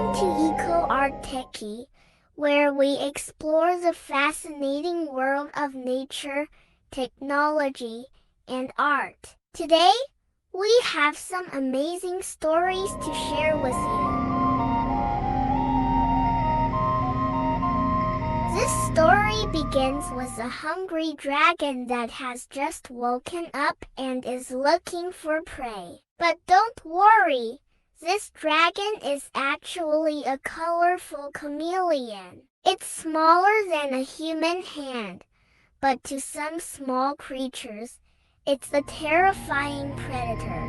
Welcome to Eco Art Techie, where we explore the fascinating world of nature, technology, and art. Today, we have some amazing stories to share with you. This story begins with a hungry dragon that has just woken up and is looking for prey. But don't worry, this dragon is actually a colorful chameleon. It's smaller than a human hand, but to some small creatures, it's a terrifying predator.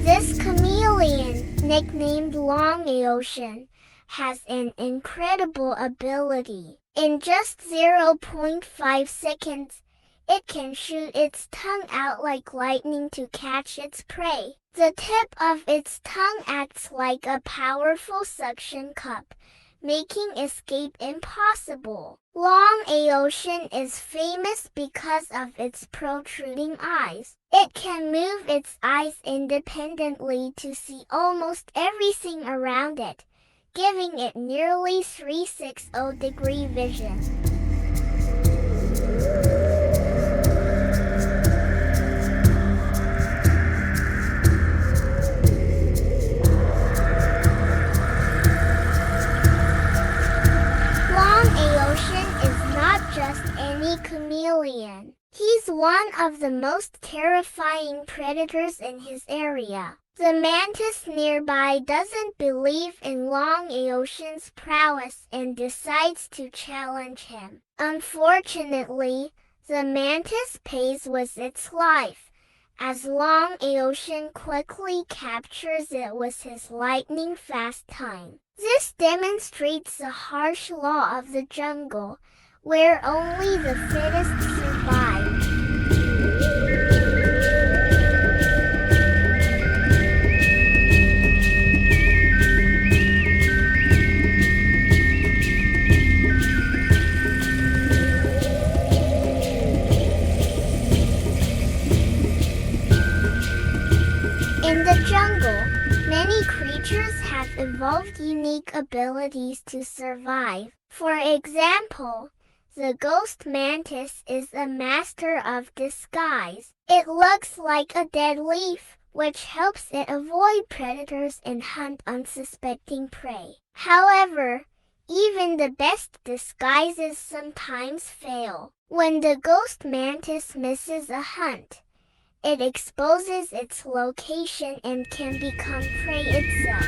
This chameleon, nicknamed Long Aotian, has an incredible ability. In just 0.5 seconds, it can shoot its tongue out like lightning to catch its prey. The tip of its tongue acts like a powerful suction cup, making escape impossible. Long Aotian is famous because of its protruding eyes. It can move its eyes independently to see almost everything around it, giving it nearly 360-degree vision. Long Aotian is not just any chameleon. He's one of the most terrifying predators in his area. The mantis nearby doesn't believe in Long Aotian's prowess and decides to challenge him. Unfortunately, the mantis pays with its life, as Long Aotian quickly captures it with his lightning-fast tongue. This demonstrates the harsh law of the jungle, where only the fittest survive. In the jungle, many creatures have evolved unique abilities to survive. For example, the Ghost Mantis is a master of disguise. It looks like a dead leaf, which helps it avoid predators and hunt unsuspecting prey. However, even the best disguises sometimes fail. When the Ghost Mantis misses a hunt, it exposes its location and can become prey itself.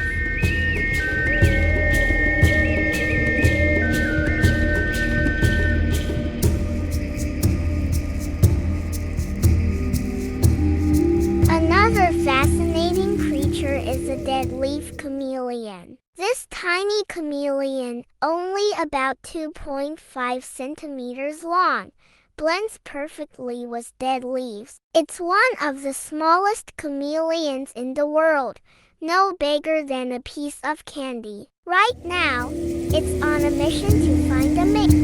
Another fascinating creature is the Dead Leaf Chameleon. This tiny chameleon, only about 2.5 centimeters long, blends perfectly with dead leaves. It's one of the smallest chameleons in the world, no bigger than a piece of candy. Right now, it's on a mission to find a mate.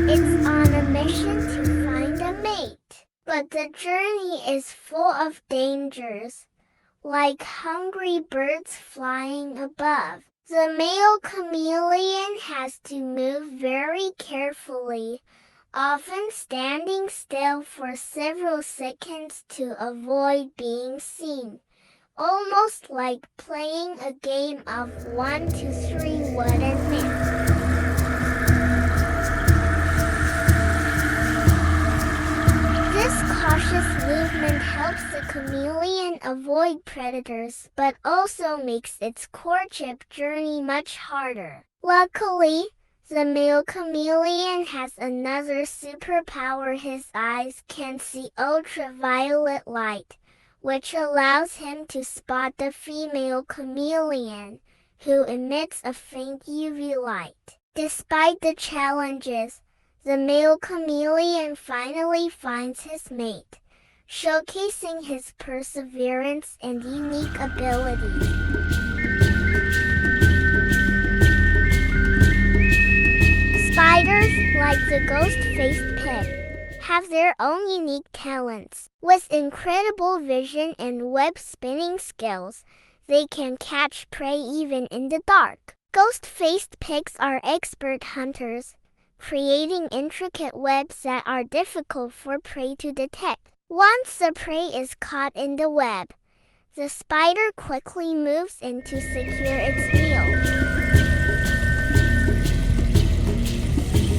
It's on a mission to find a mate. But the journey is full of dangers, like hungry birds flying above. The male chameleon has to move very carefully, often standing still for several seconds to avoid being seen, almost like playing a game of 1, 2, 3 wooden men. This cautious movement helps the chameleon avoid predators, but also makes its courtship journey much harder. Luckily, the male chameleon has another superpower. His eyes can see ultraviolet light, which allows him to spot the female chameleon, who emits a faint UV light. Despite the challenges, the male chameleon finally finds his mate, showcasing his perseverance and unique abilities. like the ghost-faced pig, have their own unique talents. With incredible vision and web-spinning skills, they can catch prey even in the dark. Ghost-faced pigs are expert hunters, creating intricate webs that are difficult for prey to detect. Once the prey is caught in the web, the spider quickly moves in to secure its meal.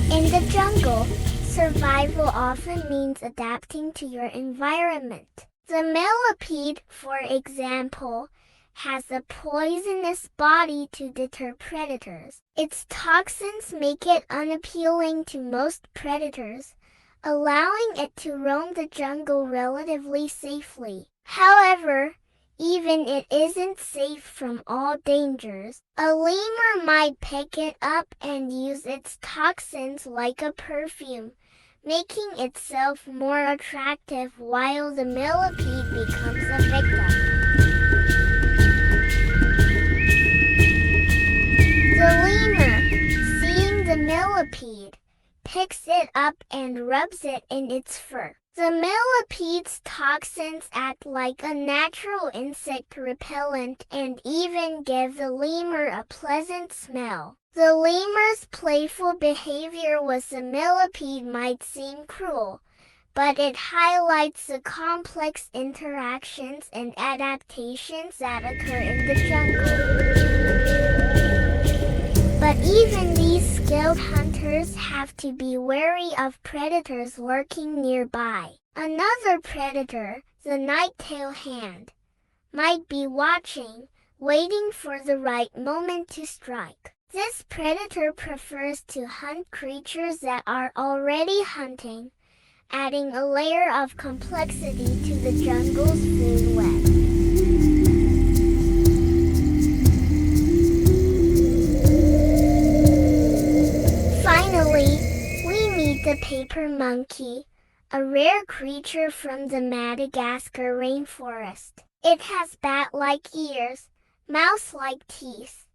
In the jungle, survival often means adapting to your environment. The millipede, for example, has a poisonous body to deter predators. Its toxins make it unappealing to most predators, allowing it to roam the jungle relatively safely. However, even it isn't safe from all dangers. A lemur might pick it up and use its toxins like a perfume, making itself more attractive while the millipede becomes a victim. The lemur, seeing the millipede, picks it up and rubs it in its fur. The millipede's toxins act like a natural insect repellent and even give the lemur a pleasant smell. The lemur's playful behavior with the millipede might seem cruel, but it highlights the complex interactions and adaptations that occur in the jungle. But even these skilled hunters have to be wary of predators lurking nearby. Another predator, the night-tail hand, might be watching, waiting for the right moment to strike. This predator prefers to hunt creatures that are already hunting, adding a layer of complexity to the jungle's food web. Finally, we meet the paper monkey, a rare creature from the Madagascar rainforest. It has bat-like ears, mouse-like teeth,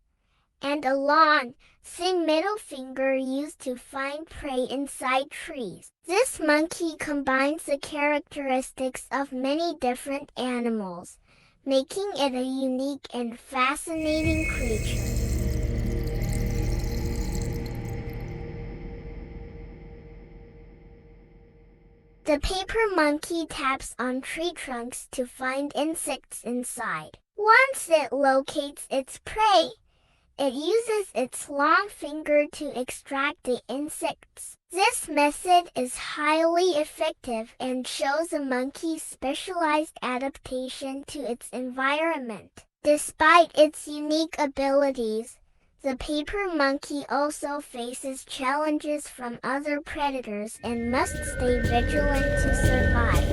and a long, thin middle finger used to find prey inside trees. This monkey combines the characteristics of many different animals, making it a unique and fascinating creature. The paper monkey taps on tree trunks to find insects inside. Once it locates its prey, it uses its long finger to extract the insects. This method is highly effective and shows a monkey's specialized adaptation to its environment. Despite its unique abilities, the paper monkey also faces challenges from other predators and must stay vigilant to survive.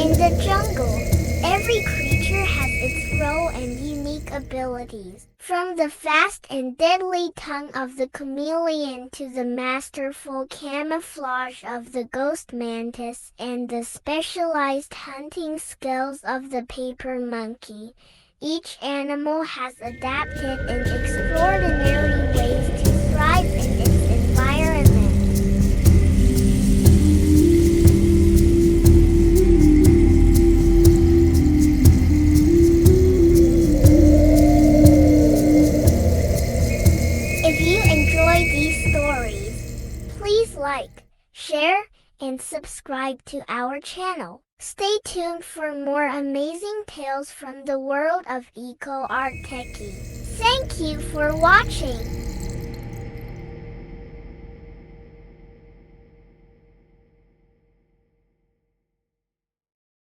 In the jungle, every creature has its role and unique abilities. From the fast and deadly tongue of the chameleon to the masterful camouflage of the ghost mantis and the specialized hunting skills of the paper monkey, each animal has adapted in extraordinary ways to thrive in its environment. Please like, share, and subscribe to our channel. Stay tuned for more amazing tales from the world of Eco Art Techie. Thank you for watching.